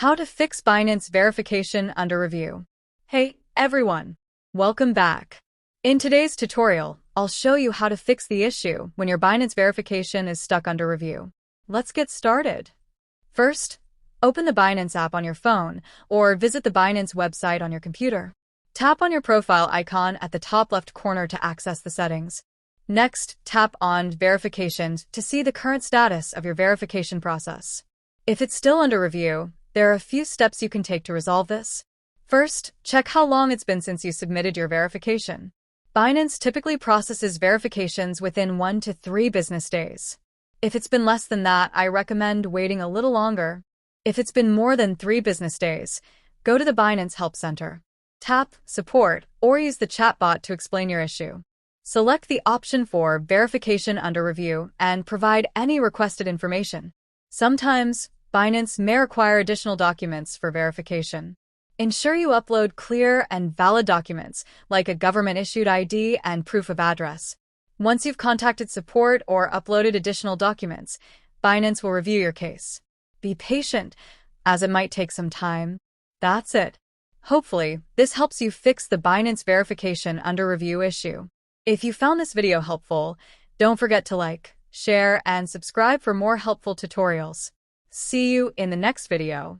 How to fix Binance verification under review. Hey, everyone. Welcome back. In today's tutorial, I'll show you how to fix the issue when your Binance verification is stuck under review. Let's get started. First, open the Binance app on your phone or visit the Binance website on your computer. Tap on your profile icon at the top left corner to access the settings. Next, tap on Verifications to see the current status of your verification process. If it's still under review, there are a few steps you can take to resolve this. First, check how long it's been since you submitted your verification. Binance typically processes verifications within 1 to 3 business days. If it's been less than that, I recommend waiting a little longer. If it's been more than 3 business days, go to the Binance Help Center. Tap Support or use the chatbot to explain your issue. Select the option for Verification under Review and provide any requested information. Sometimes, Binance may require additional documents for verification. Ensure you upload clear and valid documents like a government-issued ID and proof of address. Once you've contacted support or uploaded additional documents, Binance will review your case. Be patient, as it might take some time. That's it. Hopefully, this helps you fix the Binance verification under review issue. If you found this video helpful, don't forget to like, share, and subscribe for more helpful tutorials. See you in the next video.